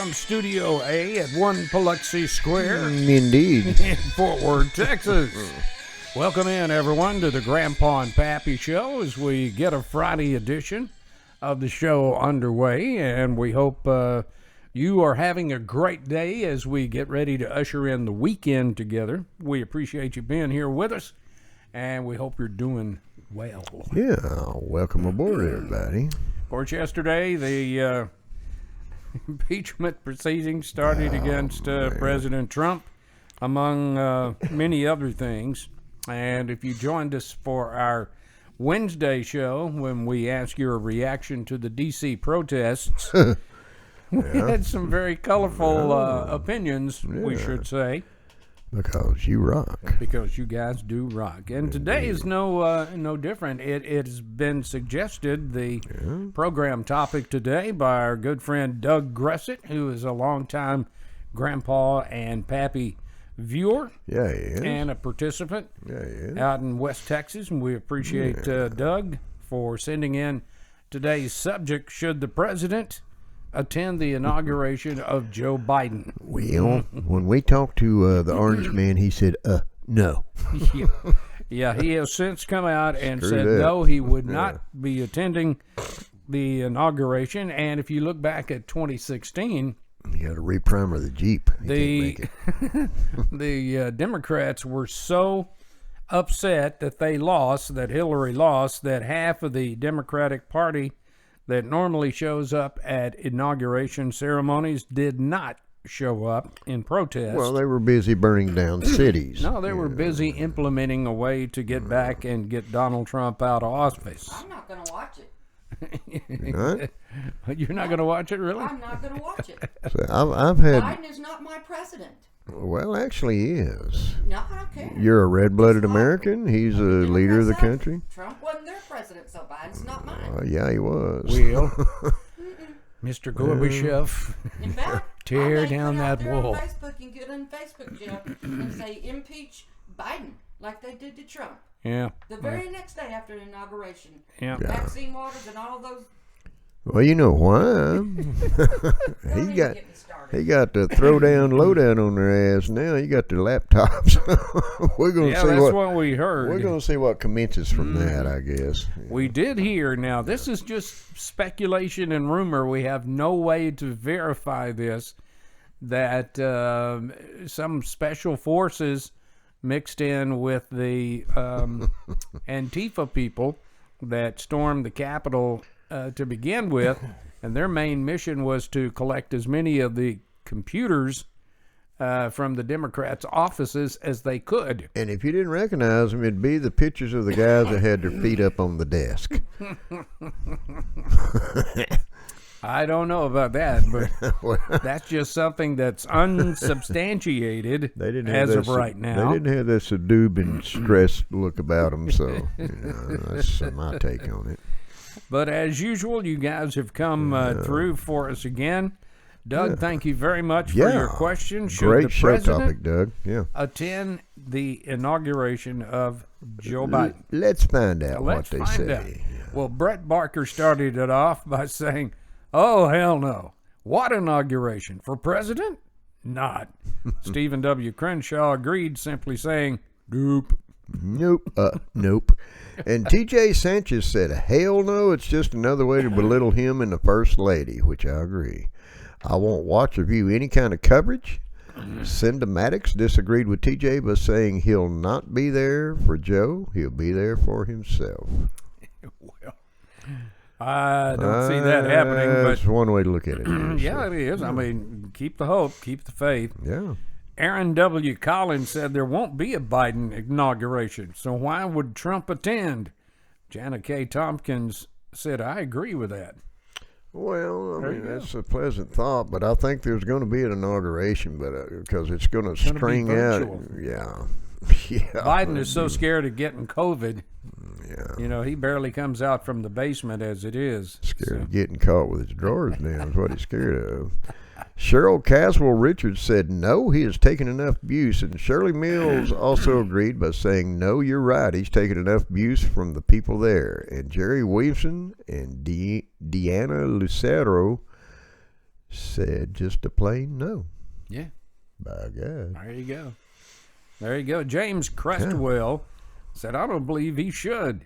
from Studio A at 1 Biloxi Square Indeed. in Fort Worth, Texas. Welcome in, everyone, to the Grandpa and Pappy Show as we get a Friday edition of the show underway, and we hope you are having a great day as we get ready to usher in the weekend together. We appreciate you being here with us, and we hope you're doing well. Yeah, welcome aboard, everybody. Of course, yesterday, the impeachment proceedings started against President Trump, among many other things. And if you joined us for our Wednesday show, when we asked your reaction to the D.C. protests, we had some very colorful opinions, we should say. Because you rock. Because you guys do rock. And today is no different. It has been suggested, the program topic today, by our good friend Doug Gressett, who is a longtime Grandpa and Pappy viewer. Yeah, he is. And a participant Yeah, out in West Texas. And we appreciate Doug for sending in today's subject: should the president attend the inauguration of Joe Biden? Well, when we talked to the orange man, he said, no. Yeah, he has since come out and Screw said that. no, he would not be attending the inauguration. And if you look back at 2016, You got to reprimer the Jeep. the Democrats were so upset that they lost, that Hillary lost, that half of the Democratic Party that normally shows up at inauguration ceremonies did not show up in protest. Well, they were busy burning down cities. No, they were busy implementing a way to get back and get Donald Trump out of office. I'm not going to watch it. You're not going to watch it, really? I'm not going to watch it. So I've had, Biden is not my president. well, actually he is. No, I don't care. You're a red-blooded American. He's a leader of the country. Trump wasn't their president, so Biden's not mine. Yeah, he was. Well, Mr. Gorbachev, In fact, tear I may down put out that there on wall. Facebook and get on Facebook jail and say impeach Biden like they did to Trump. Yeah. The very next day after the inauguration, Yeah. Maxine Waters and all those. Well, you know why? Don't even get me started. He got the throwdown, lowdown on their ass now. You got their laptops. We're gonna Yeah, see that's what what we heard. we're gonna see what commences from that, I guess. We did hear, now this is just speculation and rumor, we have no way to verify this, that some special forces mixed in with the Antifa people that stormed the Capitol to begin with, and their main mission was to collect as many of the computers from the Democrats' offices as they could. And if you didn't recognize them, it'd be the pictures of the guys that had their feet up on the desk. I don't know about that, but that's just something that's unsubstantiated as of right now. They didn't have that subdued and stressed look about them, so that's my take on it. But as usual, you guys have come through for us again. Doug, thank you very much for your question. Should Great the show president topic, Doug. Yeah. attend the inauguration of Joe Biden? Let's find out Let's what they find say. out. Well, Brett Barker started it off by saying, "Oh, hell no. What inauguration? For president? Not." Stephen W. Crenshaw agreed, simply saying, "Nope." Nope. Nope. And T.J. Sanchez said, hell no, it's just another way to belittle him and the First Lady, which I agree. I won't watch or view any kind of coverage. Cinda Maddox disagreed with T.J. by saying he'll not be there for Joe. He'll be there for himself. Well, I don't see that happening, but that's one way to look at it. yeah, it is. I mean, keep the hope, keep the faith. Yeah. Aaron W. Collins said there won't be a Biden inauguration, so why would Trump attend? Jana K. Tompkins said, I agree with that. Well, I mean, that's a pleasant thought, but I think there's going to be an inauguration, but because it's going to string out. Yeah. Yeah. Biden is so scared of getting COVID. Yeah. You know, he barely comes out from the basement as it is. Scared of getting caught with his drawers down is what he's scared of. Cheryl Caswell Richards said no, he has taken enough abuse. And Shirley Mills also agreed by saying, no, you're right, he's taken enough abuse from the people there. And Jerry Williamson and Deanna Lucero said just a plain no. Yeah. By God. There you go. There you go. James Crestwell said, I don't believe he should.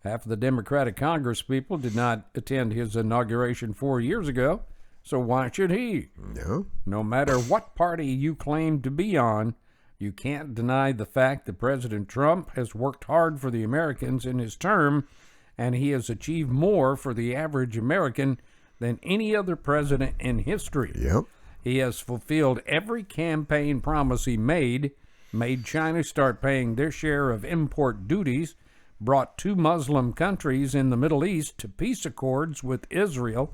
Half of the Democratic Congress people did not attend his inauguration 4 years ago, so why should he? No. No matter what party you claim to be on, you can't deny the fact that President Trump has worked hard for the Americans in his term, and he has achieved more for the average American than any other president in history. Yep. He has fulfilled every campaign promise he made China start paying their share of import duties, brought 2 Muslim countries in the Middle East to peace accords with Israel,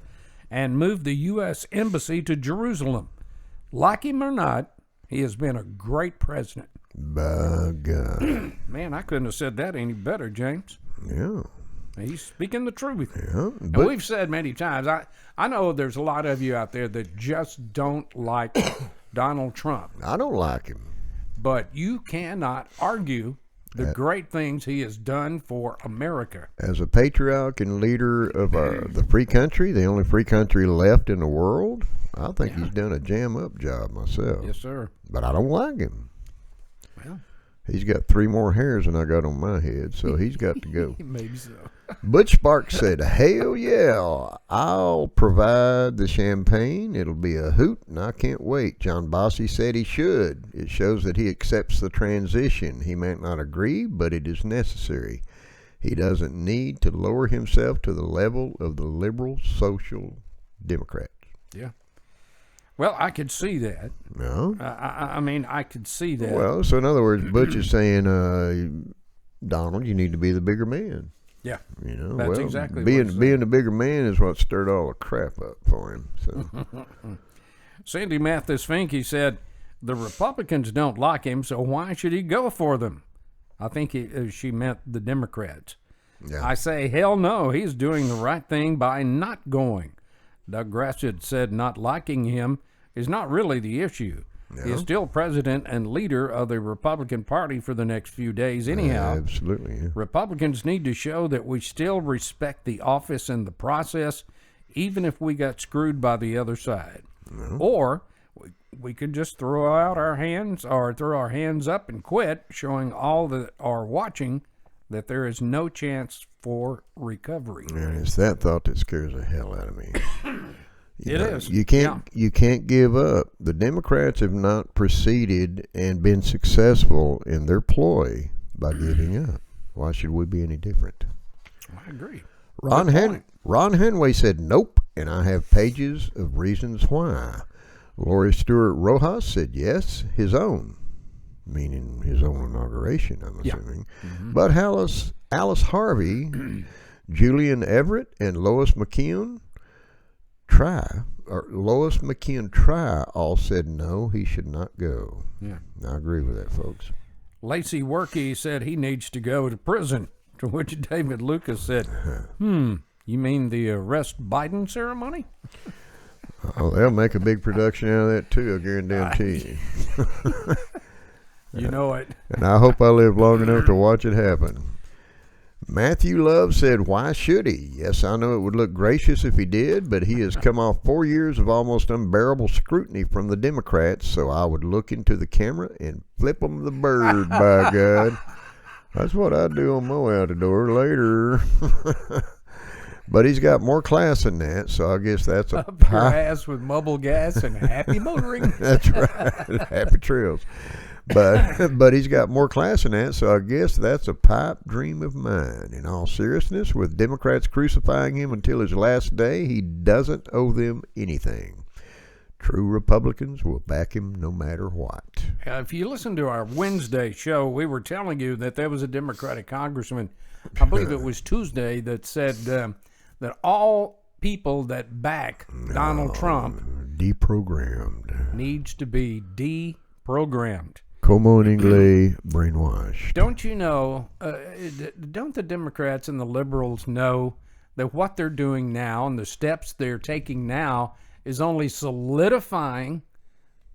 and moved the U.S. Embassy to Jerusalem. Like him or not, he has been a great president. By God. Man, I couldn't have said that any better, James. Yeah. He's speaking the truth. Yeah. And But we've said many times, I know there's a lot of you out there that just don't like Donald Trump, I don't like him. but you cannot argue the great things he has done for America. As a patriarch and leader of the free country, the only free country left in the world, I think he's done a jam-up job myself. Yes, sir. But I don't like him. Well, He's got 3 more hairs than I got on my head, so he's got to go. maybe so. Butch Sparks said, hell yeah, I'll provide the champagne. It'll be a hoot, and I can't wait. John Bossy said he should. It shows that he accepts the transition. He might not agree, but it is necessary. He doesn't need to lower himself to the level of the liberal social Democrats. Yeah. Well, I could see that. No? I mean, I could see that. Well, so in other words, Butch is saying, Donald, you need to be the bigger man. Yeah. You know, That's well, exactly being what being the bigger man is what stirred all the crap up for him. So Sandy Mathis Finke said, the Republicans don't like him, so why should he go for them? I think she meant the Democrats. yeah, I say, hell no, he's doing the right thing by not going. Doug Grasset said not liking him is not really the issue. No. He is still president and leader of the Republican Party for the next few days anyhow. absolutely. Yeah. Republicans need to show that we still respect the office and the process, even if we got screwed by the other side. No. Or we could just throw out our hands or throw our hands up and quit, showing all that are watching that there is no chance for recovery. And it's that thought that scares the hell out of me. It is. You can't give up. The Democrats have not proceeded and been successful in their ploy by giving up. Why should we be any different? I agree. Ron Henway said nope, and I have pages of reasons why. Lori Stewart Rojas said yes, his own, meaning his own inauguration, I'm assuming. Mm-hmm. But Alice Harvey, Julian Everett, and Lois McKeon all said no, he should not go. Yeah. I agree with that, folks. Lacey Workey said he needs to go to prison, to which David Lucas said, you mean the arrest Biden ceremony? Oh, they'll make a big production out of that, too, I guarantee you. You know it. And I hope I live long enough to watch it happen. Matthew Love said, why should he? Yes, I know it would look gracious if he did, but he has come off 4 years of almost unbearable scrutiny from the Democrats, so I would look into the camera and flip him the bird, by God. That's what I do on my way out the door later. But he's got more class than that, so I guess that's a Up your ass with mobile gas and happy motoring. That's right. Happy trails. But he's got more class than that, so I guess that's a pipe dream of mine. In all seriousness, with Democrats crucifying him until his last day, he doesn't owe them anything. True Republicans will back him no matter what. If you listen to our Wednesday show, we were telling you that there was a Democratic congressman, I believe it was Tuesday, that said that all people that back Donald Trump Deprogrammed. needs to be deprogrammed. Como en inglés, brainwashed. Don't you know, don't the Democrats and the liberals know that what they're doing now and the steps they're taking now is only solidifying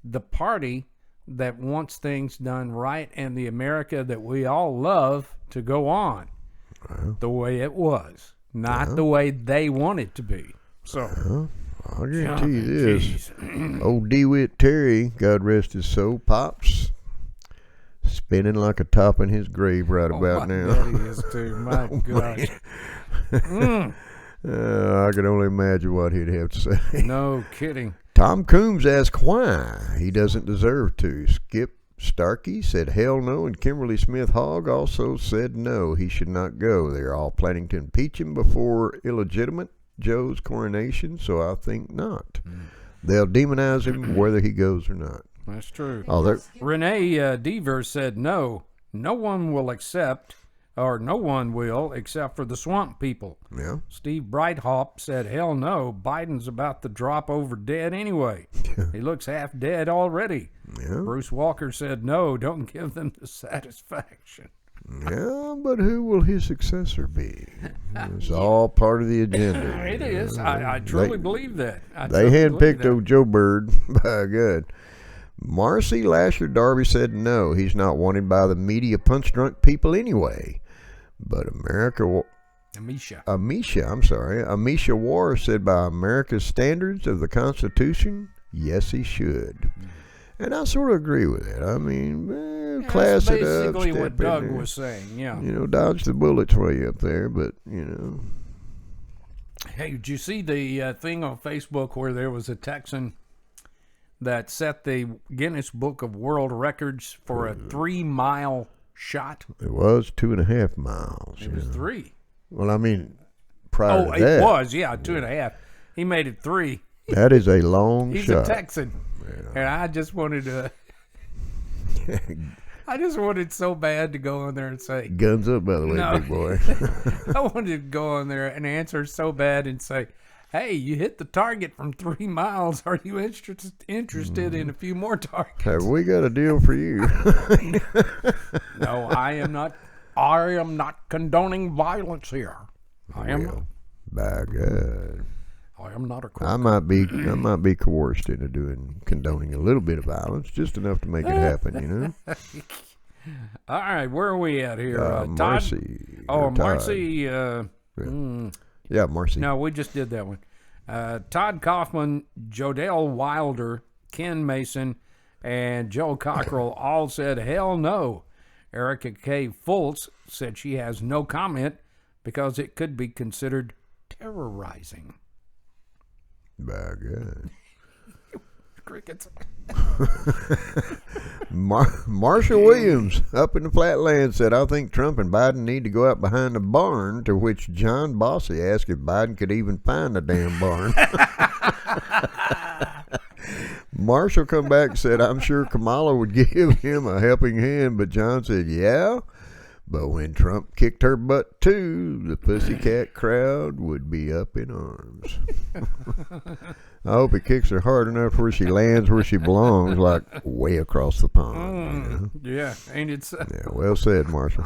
the party that wants things done right and the America that we all love to go on the way it was, not the way they want it to be. So I'll guarantee you this. Jeez. Old DeWitt Terry, God rest his soul, pops, spinning like a top in his grave right about my now. daddy is too. My gosh. I can only imagine what he'd have to say. No kidding. Tom Coombs asked why he doesn't deserve to. Skip Starkey said hell no, and Kimberly Smith Hogg also said no, he should not go. They're all planning to impeach him before illegitimate Joe's coronation, so I think not. They'll demonize him whether he goes or not. That's true. Oh, they're Renee Deaver said no. No one will except for the swamp people. yeah. Steve Breithaupt said, hell no, Biden's about to drop over dead anyway. He looks half dead already. Yeah. Bruce Walker said, no, don't give them the satisfaction. Yeah, but who will his successor be? It's all part of the agenda. It is. I truly believe that. They handpicked old Joe Bird. By God. Marcy Lasher Darby said no, he's not wanted by the media punch-drunk people anyway. But Amisha War said by America's standards of the Constitution, yes, he should. And I sort of agree with it. I mean, class it up. Basically what step in Doug there. was saying, yeah. You know, dodge the bullets way up there, but, you know. Hey, did you see the thing on Facebook where there was a Texan that set the Guinness Book of World Records for a 3-mile shot? It was 2.5 miles. It was 3. Well, I mean, prior to It that. was, 2.5. He made it 3. That is a long He's shot. a Texan. And I just wanted to... I just wanted so bad to go on there and say... Guns up, by the way, No. big boy. I wanted to go on there and answer so bad and say, hey, you hit the target from 3 miles. Are you interested in a few more targets? Have we got a deal for you? No, I am not. I am not condoning violence here. I am. Well, by God. I am not a crook. I might be coerced into condoning a little bit of violence, just enough to make it happen, you know. All right, where are we at here? Todd? Marcy. Oh, or Todd. Marcy. Yeah, Marcy. No, we just did that one. Todd Kaufman, Jodelle Wilder, Ken Mason, and Joe Cockrell all said hell no. Erica K. Fultz said she has no comment because it could be considered terrorizing. By God. Crickets. Marshall Williams up in the Flatlands said, I think Trump and Biden need to go out behind the barn, to which John Bossy asked if Biden could even find a damn barn. Marshall come back and said, I'm sure Kamala would give him a helping hand, but John said, yeah, but when Trump kicked her butt too, the pussycat crowd would be up in arms. I hope he kicks her hard enough where she lands where she belongs, like way across the pond. You know? Yeah, ain't it so? Yeah, well said, Marshall.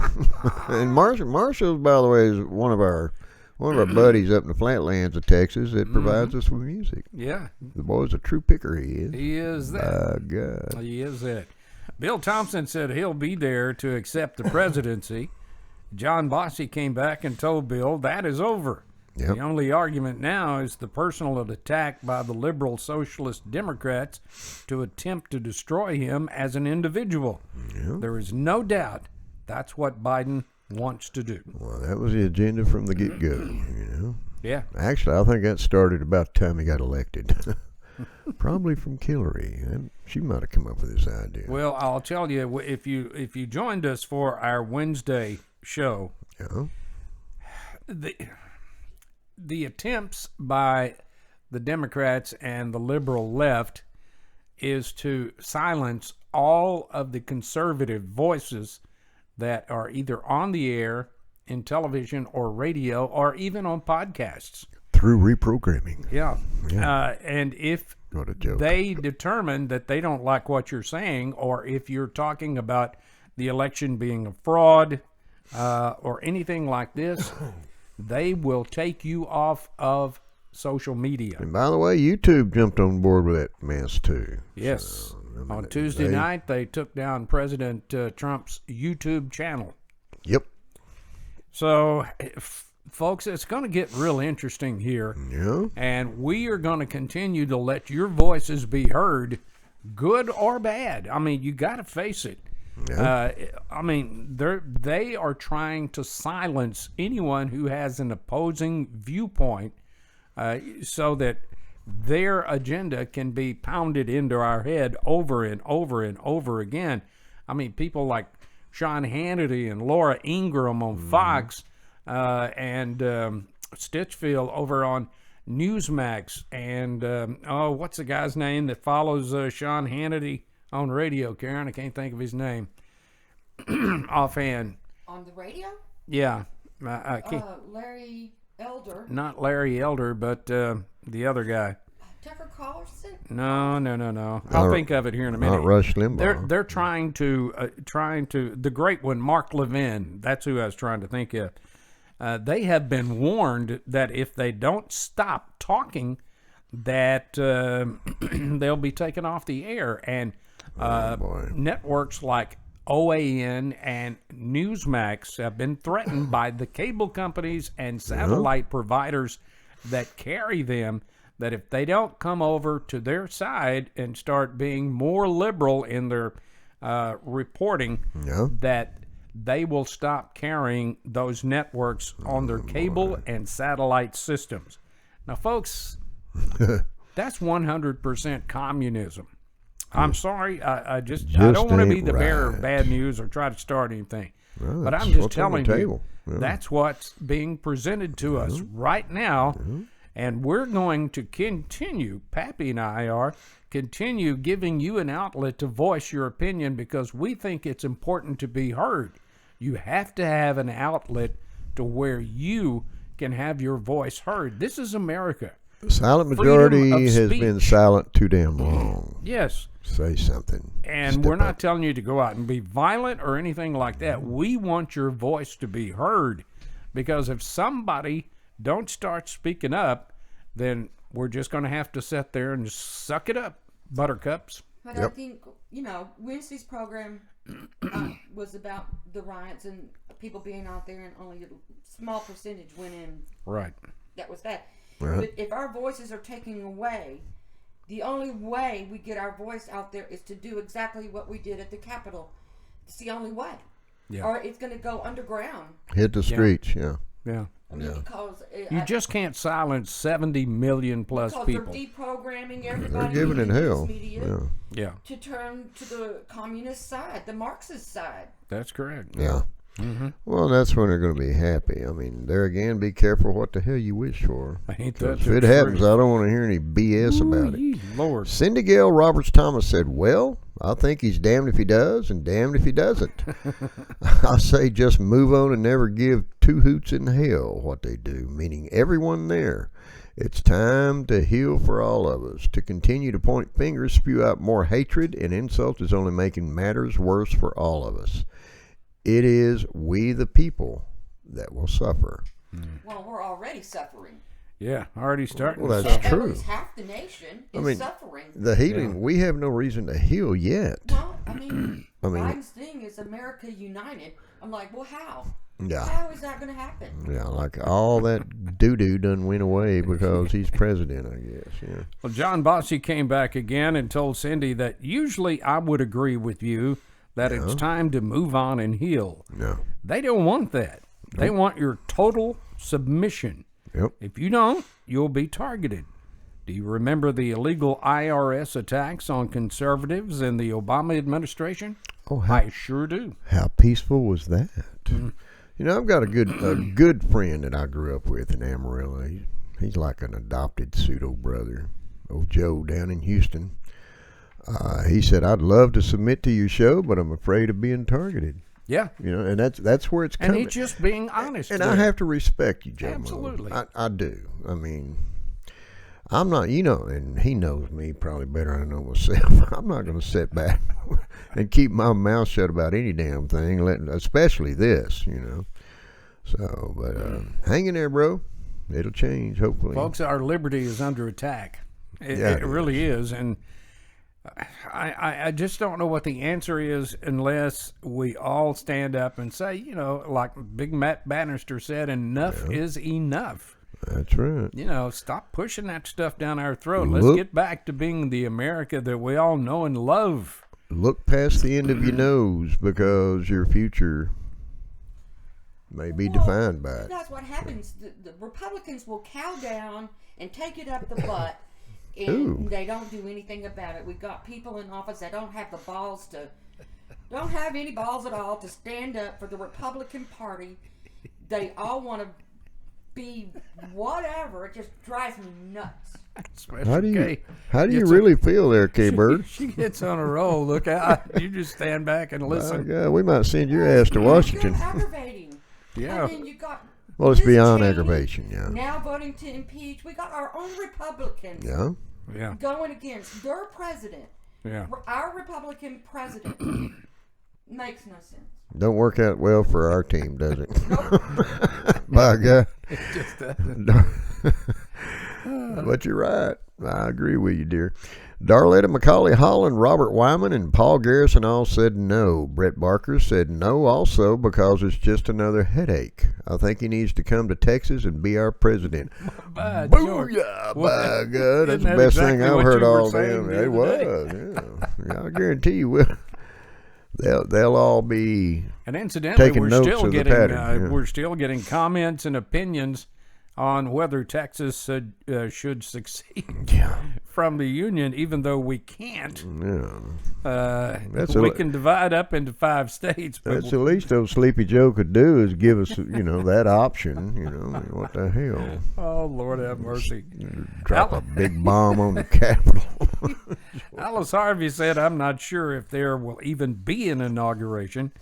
And Marshall, by the way, is one of our buddies up in the Flatlands of Texas that provides us with music. Yeah, The boy's a true picker, he is. he is that. By God. He is that. Bill Thompson said he'll be there to accept the presidency. John Bossy came back and told Bill that is over. Yep. The only argument now is the personal attack by the liberal socialist Democrats to attempt to destroy him as an individual. Yeah. There is no doubt that's what Biden wants to do. Well, that was the agenda from the get-go, you know. Yeah. Actually, I think that started about the time he got elected. Probably from Hillary. And she might have come up with this idea. Well, I'll tell you, if you joined us for our Wednesday show, Yeah. the attempts by the Democrats and the liberal left is to silence all of the conservative voices that are either on the air, in television or radio, or even on podcasts. Through reprogramming. Yeah. Yeah. And if What a joke. they determine that they don't like what you're saying, or if you're talking about the election being a fraud or anything like this, they will take you off of social media. And by the way, YouTube jumped on board with that mess too. Yes. So, I mean, On Tuesday night, they took down President Trump's YouTube channel. Yep. So folks, it's going to get real interesting here. Yeah. And we are going to continue to let your voices be heard, good or bad. I mean, you got to face it. Yeah. I mean, they are trying to silence anyone who has an opposing viewpoint, so that their agenda can be pounded into our head over and over and over again. I mean, people like Sean Hannity and Laura Ingraham on Fox, and Stitchfield over on Newsmax, and what's the guy's name that follows Sean Hannity on radio, Karen? I can't think of his name offhand. On the radio? Yeah. I can't, Larry Elder. not Larry Elder, but the other guy. Tucker Carlson? No. I'll think of it here in a minute. Not Rush Limbaugh. They're trying to the great one, Mark Levin. That's who I was trying to think of. They have been warned that if they don't stop talking, that they'll be taken off the air. And networks like OAN and Newsmax have been threatened by the cable companies and satellite providers that carry them, that if they don't come over to their side and start being more liberal in their reporting, that they will stop carrying those networks on their cable and satellite systems. Now, folks, that's 100% communism. I'm sorry, I don't want to be the bearer of bad news or try to start anything. Well, but I'm just telling you, that's what's being presented to us right now. And we're going to continue, Pappy and I continue giving you an outlet to voice your opinion, because we think it's important to be heard. You have to have an outlet to where you can have your voice heard. This is America. The silent majority has speech. been silent too damn long. Yes. Say something. And Step we're not up. telling you to go out and be violent or anything like that. We want your voice to be heard, because if somebody don't start speaking up, then we're just going to have to sit there and suck it up, buttercups. But I think, Wednesday's program was about the riots and people being out there, and only a small percentage went in. Right. That was that. Right. But if our voices are taken away, the only way we get our voice out there is to do exactly what we did at the Capitol. It's the only way. Yeah. Or it's going to go underground. Hit the streets, yeah. I mean, because You just can't silence 70 million plus people. they're deprogramming everybody. They're giving in it the hell. media Yeah, to turn to the communist side, the Marxist side. that's correct. Yeah. Mm-hmm. Well, that's when they're going to be happy. I mean, there again, be careful what the hell you wish for. Ain't that 'Cause the if it happens, truth? I don't want to hear any BS about it. Ooh-yee, Lord. Cindy Gale Roberts Thomas said, well, I think he's damned if he does and damned if he doesn't. I say just move on and never give two hoots in hell what they do, meaning everyone there. It's time to heal for all of us. To continue to point fingers, spew out more hatred and insult is only making matters worse for all of us. It is we the people that will suffer. Well, we're already suffering. Yeah, already starting. Well, to that's suffer. At true. least half the nation is suffering. The healing, we have no reason to heal yet. Well, I mean, I mean- Biden's thing is America united. I'm like, well, how? Yeah. How is that going to happen? Yeah, like all that doo-doo done went away because he's president, I guess. Yeah. Well, John Bossy came back again and told Cindy that usually I would agree with you that it's time to move on and heal. No. They don't want that. They want your total submission. Yep. If you don't, you'll be targeted. Do you remember the illegal IRS attacks on conservatives in the Obama administration? Oh, I sure do. how peaceful was that? You know, I've got a good friend that I grew up with in Amarillo. He's like an adopted pseudo brother, old Joe down in Houston. He said, "I'd love to submit to your show, but I'm afraid of being targeted." Yeah. You know, and that's where it's And coming. he's just being honest. And there. I have to respect you, Joe. Absolutely. I do. I mean, I'm not, and he knows me probably better than I know myself. I'm not going to sit back and keep my mouth shut about any damn thing, especially this, So, but hang in there, bro. It'll change, hopefully. Folks, our liberty is under attack. It Yeah, it really is. And I just don't know what the answer is unless we all stand up and say, like Big Matt Bannister said, enough is enough. That's right. Stop pushing that stuff down our throat. Let's get back to being the America that we all know and love. Look past the end of your nose, because your future may be defined by it. That's what happens. The Republicans will cow down and take it up the butt, and they don't do anything about it. We've got people in office that don't have any balls at all to stand up for the Republican Party. They all want to be whatever. It just drives me nuts. How do you really feel there, K-Bird? She gets on a roll. Look out. You just stand back and listen. My God, we might send your ass to Washington. Aggravating. Yeah. And then you got Well, it's Liz beyond Cheney aggravation, yeah. now voting to impeach. We got our own Republicans Yeah. going against their president. Yeah. Our Republican president makes no sense. Don't work out well for our team, does it? By God. It just doesn't. But you're right. I agree with you, dear. Darletta McCauley Holland, Robert Wyman, and Paul Garrison all said no. Brett Barker said no also because it's just another headache. I think he needs to come to Texas and be our president. Booyah! By God, that's the best thing I've heard all damn. It was. Yeah. I guarantee you they'll all be. And incidentally, taking we're notes still of the getting pattern, we're still getting comments and opinions on whether Texas should succeed from the union, even though we can't. Yeah. We can divide up into 5 states. But That's the least those Sleepy Joe could do, is give us, that option. What the hell? Oh, Lord have mercy. Drop a big bomb on the Capitol. Alice Harvey said, I'm not sure if there will even be an inauguration.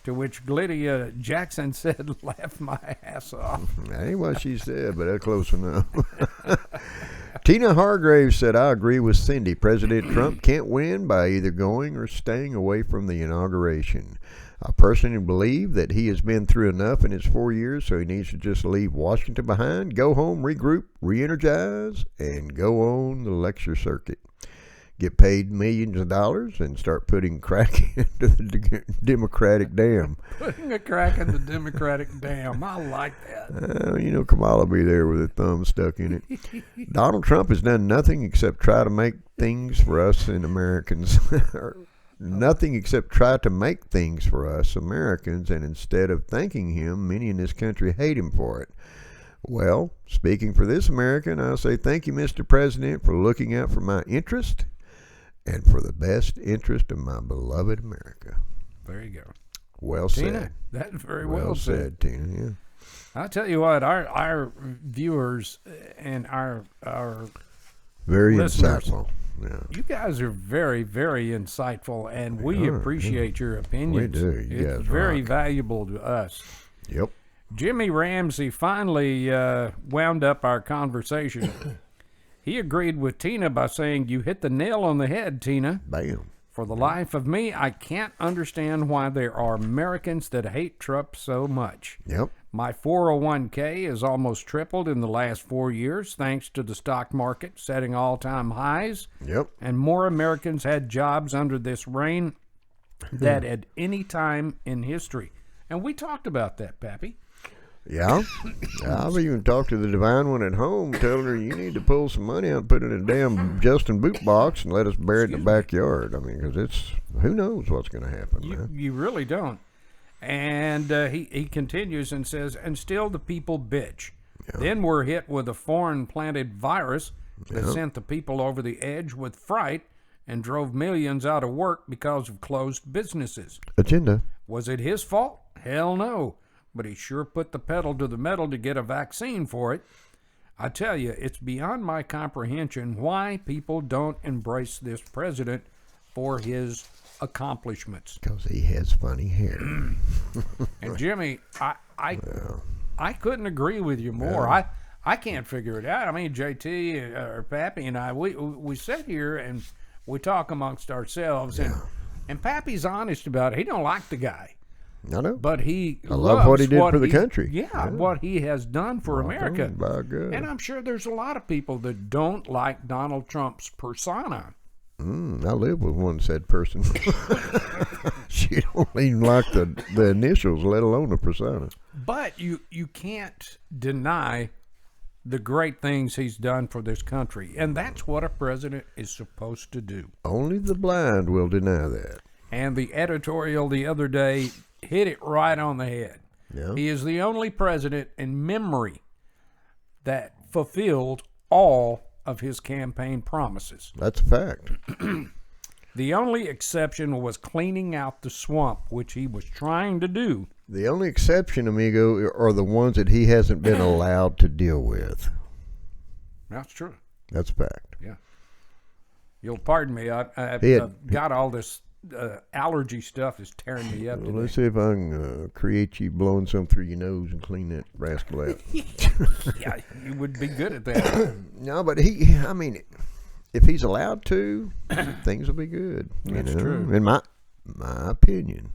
To which Lydia Jackson said, laugh my ass off. That ain't what she said, but that's close enough. Tina Hargrave said, I agree with Cindy. President Trump can't win by either going or staying away from the inauguration. I personally believe that he has been through enough in his 4 years, so he needs to just leave Washington behind, go home, regroup, re-energize, and go on the lecture circuit. Get paid millions of dollars and start putting crack into the Democratic dam. Putting a crack in the Democratic dam. I like that. Kamala will be there with her thumb stuck in it. Donald Trump has done nothing except try to make things for us and Americans. Nothing except try to make things for us Americans, and instead of thanking him, many in this country hate him for it. Well, speaking for this American, I say thank you, Mr. President, for looking out for my interest and for the best interest of my beloved America. There you go. Well Tina, said. that's very well said. Tina. Yeah. I'll tell you what, our viewers and our very listeners, insightful. Yeah. You guys are very, very insightful, and we appreciate your opinions. We do. You it's guys very rock. valuable to us. Yep. Jimmy Ramsey finally wound up our conversation. He agreed with Tina by saying, you hit the nail on the head, Tina. Bam. For the life of me, I can't understand why there are Americans that hate Trump so much. Yep. My 401k has almost tripled in the last 4 years thanks to the stock market setting all-time highs. Yep. And more Americans had jobs under this reign than at any time in history. And we talked about that, Pappy. Yeah. I've even talked to the divine one at home, telling her you need to pull some money out and put it in a damn Justin boot box and let us bury it in the backyard. I mean, because who knows what's going to happen, man. You really don't. And he continues and says, and still the people bitch. Yeah. Then we're hit with a foreign-planted virus that sent the people over the edge with fright and drove millions out of work because of closed businesses. Agenda. Was it his fault? Hell no. But he sure put the pedal to the metal to get a vaccine for it. I tell you, it's beyond my comprehension why people don't embrace this president for his accomplishments. Because he has funny hair. And Jimmy, I couldn't agree with you more. Yeah. I can't figure it out. I mean, JT or Pappy and I, we sit here and we talk amongst ourselves, and Pappy's honest about it. He don't like the guy. I know. But I love what he did for the country. Yeah, what he has done for America. By God. And I'm sure there's a lot of people that don't like Donald Trump's persona. I live with one said person. She don't even like the initials, let alone the persona. But you can't deny the great things he's done for this country, and that's what a president is supposed to do. Only the blind will deny that. And the editorial the other day hit it right on the head. Yeah. He is the only president in memory that fulfilled all of his campaign promises. That's a fact. The only exception was cleaning out the swamp, which he was trying to do. The only exception, amigo, are the ones that he hasn't been allowed to deal with. That's true. That's a fact. Yeah. You'll pardon me. I've got all this allergy stuff is tearing me up today. Let's see if I can create you blowing some through your nose and clean that rascal out. Yeah, you would be good at that. No, but if he's allowed to, things will be good. That's true. In my opinion.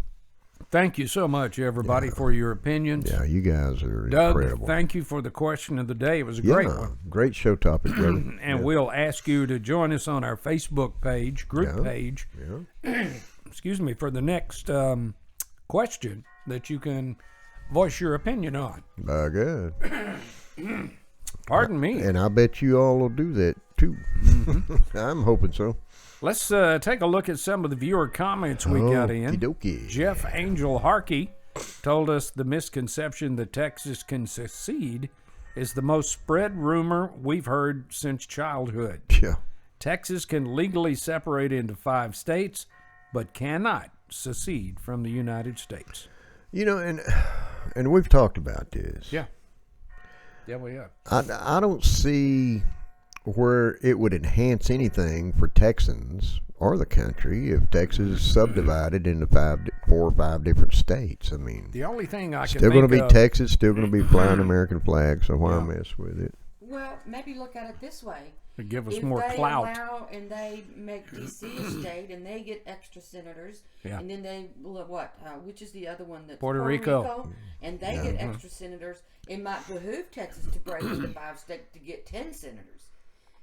Thank you so much, everybody, for your opinions. Yeah, you guys are Doug, incredible. thank you for the question of the day. It was a great one. Great show topic, brother. And we'll ask you to join us on our Facebook page, group page, excuse me, for the next question that you can voice your opinion on. By God. Pardon me. And I bet you all will do that, too. I'm hoping so. Let's take a look at some of the viewer comments we got in. Okey-dokey. Jeff Angel Harkey told us the misconception that Texas can secede is the most spread rumor we've heard since childhood. Yeah. Texas can legally separate into 5 states, but cannot secede from the United States. You know, and we've talked about this. Yeah. Yeah, we have. I don't see where it would enhance anything for Texans or the country if Texas is subdivided into 4 or 5 different states. I mean, The only thing I can still going to be think of, Texas, still going to be flying American flag, so why mess with it? Well, maybe look at it this way. to give us If more they clout. allow and they make D.C. a state and they get extra senators, Yeah. and then they which is the other one that's Puerto Rico. and they get extra senators, it might behoove Texas to break into 5 states to get 10 senators.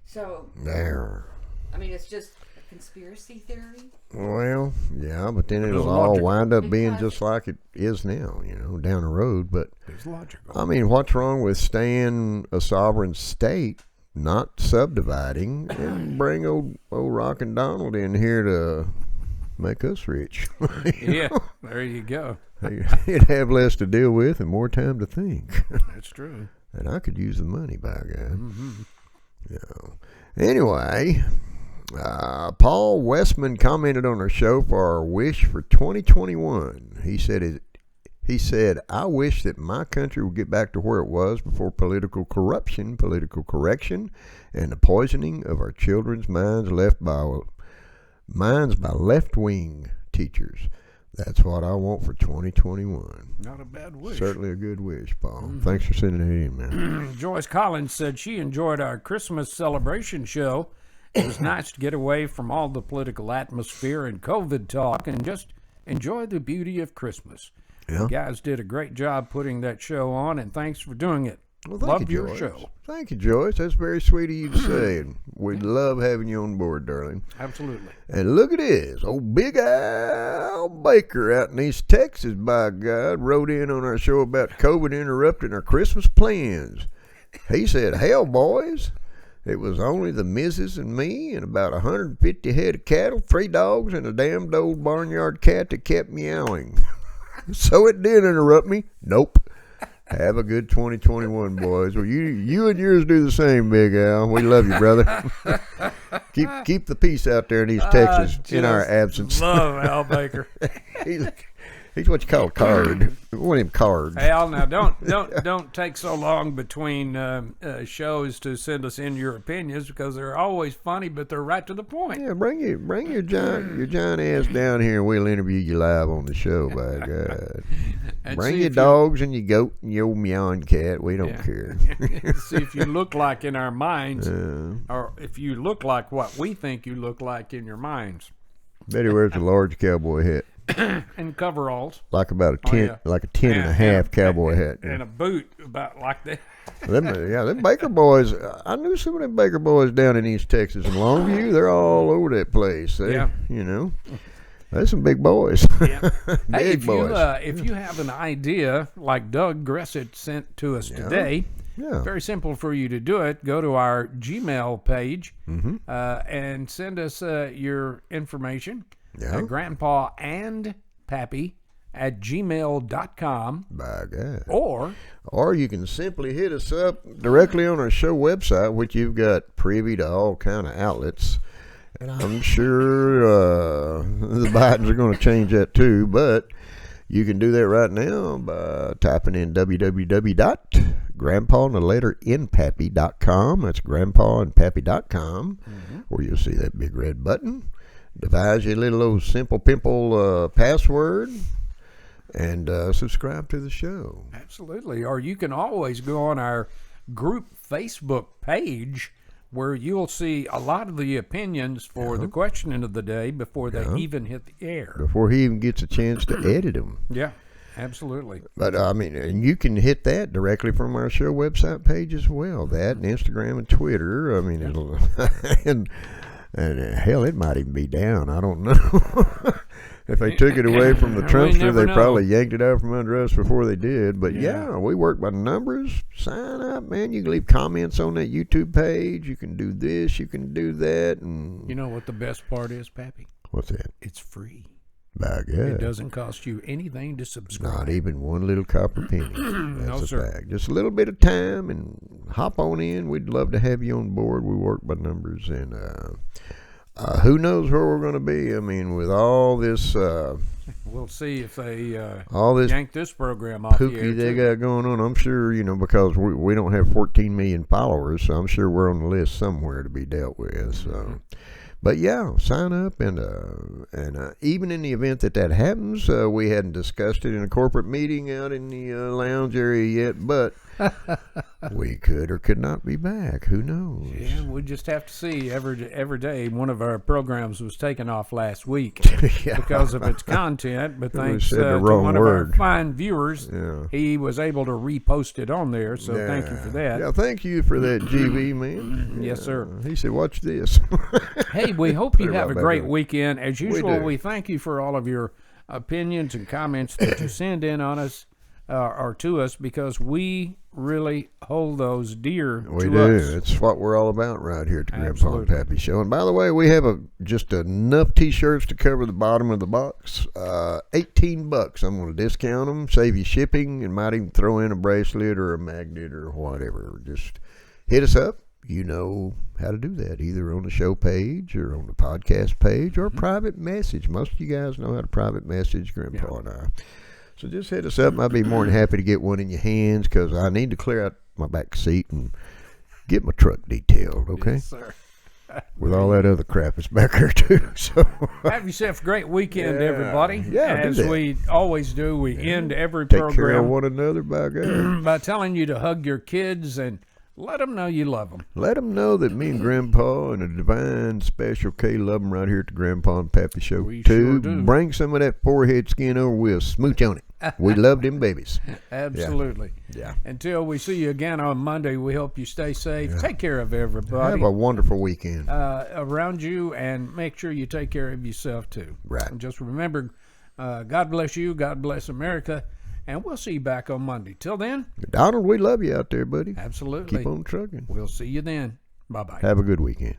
So There. I mean, it's just a conspiracy theory. Well, yeah, but then it'll It's all logical. wind up being Because- just like it is now, down the road. But It's logical. I mean, what's wrong with staying a sovereign state, not subdividing, and bring old Rockin' Donald in here to make us rich? Yeah, there you go. He'd have less to deal with and more time to think. That's true. And I could use the money, by God. Anyway, Paul Westman commented on our show for our wish for 2021. He said, I wish that my country would get back to where it was before political corruption, political correction, and the poisoning of our children's minds by left-wing teachers. That's what I want for 2021. Not a bad wish. Certainly a good wish, Paul. Thanks for sending it in, man. Joyce Collins said she enjoyed our Christmas celebration show. It was nice to get away from all the political atmosphere and COVID talk and just enjoy the beauty of Christmas. Yeah. You guys did a great job putting that show on, and thanks for doing it. Well, thank Loved you, your Joyce. show. Thank you, Joyce. That's very sweet of you to say. And we love having you on board, darling. Absolutely. And look at this. Old Big Al Baker out in East Texas, by God, wrote in on our show about COVID interrupting our Christmas plans. He said, hell, boys, it was only the missus and me and about 150 head of cattle, 3 dogs, and a damned old barnyard cat that kept meowing. So it did interrupt me. Nope. Have a good 2021, boys. Well, you and yours do the same, Big Al. We love you, brother. keep the peace out there in East Texas in our absence. Love Al Baker. He's what you call a card. One of them cards. Al, now don't take so long between shows to send us in your opinions because they're always funny, but they're right to the point. Yeah, bring your giant ass down here and we'll interview you live on the show, by God. And Bring see your if dogs and your goat and your old meowing cat. We don't care. See if you look like in our minds, or if you look like what we think you look like in your minds. Betty wears a large cowboy hat. And coveralls. Like about a 10, yeah. like a 10 and a half cowboy hat. And a boot about like that. Them Baker boys. I knew some of them Baker boys down in East Texas and Longview. They're all over that place. Yeah. There's some big boys. Yeah. Hey, Big boys. if you have an idea like Doug Gressett sent to us today, Yeah. very simple for you to do it. Go to our Gmail page Mm-hmm. and send us your information. Yeah. Grandpa and Pappy at gmail.com. By God. Or you can simply hit us up directly on our show website, which you've got privy to all kind of outlets. And I'm sure the Bidens are going to change that too, but you can do that right now by typing in www.grandpaandthelletterinpappy.com. That's grandpaandpappy.com, where you'll see that big red button. Devise your little old simple pimple password and subscribe to the show. absolutely. Or you can always go on our group Facebook page, where you'll see a lot of the opinions for the question of the day before they even hit the air. Before he even gets a chance to edit them. Yeah, absolutely. But and you can hit that directly from our show website page as well. That and Instagram and Twitter. It'll, and hell, it might even be down. I don't know. If they took it away from the Trumpster, never they know. probably yanked it out from under us before they did. But yeah, we work by numbers. Sign up, man. You can leave comments on that YouTube page. You can do this. You can do that. And You know what the best part is, Pappy? what's that? It's free. By It God. doesn't cost you anything to subscribe. Not even one little copper penny. That's No, a sir. fact. Just a little bit of time and hop on in. We'd love to have you on board. We work by numbers, and who knows where we're going to be? With all this, We'll see if they all this yank this program off the air. pookie they too. got going on. I'm sure because we don't have 14 million followers, so I'm sure we're on the list somewhere to be dealt with. So. But yeah, sign up, and even in the event that happens, we hadn't discussed it in a corporate meeting out in the lounge area yet, but we could or could not be back. Who knows? Yeah, we just have to see. Every day, one of our programs was taken off last week Yeah. because of its content, but thanks said the to wrong one word. of our fine viewers, Yeah. he was able to repost it on there. So thank you for that. Yeah, thank you for that, GV, man. Yes, sir. He said, watch this. Hey, we hope you Put it have right a back great on. weekend. As usual, do. we thank you for all of your opinions and comments that you send in on us or to us, because we really hold those dear We to do. us. It's what we're all about right here at the Grandpa and Absolutely. Pappy Show. And by the way, we have just enough T-shirts to cover the bottom of the box. $18. I'm going to discount them, save you shipping, and might even throw in a bracelet or a magnet or whatever. Just hit us up. You know how to do that, either on the show page or on the podcast page or private message. Most of you guys know how to private message Grandpa and I. So just hit us up. I'd be more than happy to get one in your hands, because I need to clear out my back seat and get my truck detailed, okay? Yes, sir. With all that other crap that's back there too. So Have yourself a great weekend, Yeah. everybody. Yeah, do As that. we always do, we end every take care of program one another, by God. by telling you to hug your kids and let them know you love them. Let them know that me and Grandpa and the divine special K love them right here at the Grandpa and Pappy Show We too. sure do. Bring some of that forehead skin over. We'll smooch on it. We love them babies. Absolutely. Yeah. Until we see you again on Monday, we hope you stay safe. Take care of everybody Have a wonderful weekend. around you, and make sure you take care of yourself too. Right. And just remember, God bless you, God bless America, and we'll see you back on Monday. Till then, Donald, we love you out there, buddy. absolutely. Keep on trucking. We'll see you then. Bye-bye. Have a good weekend.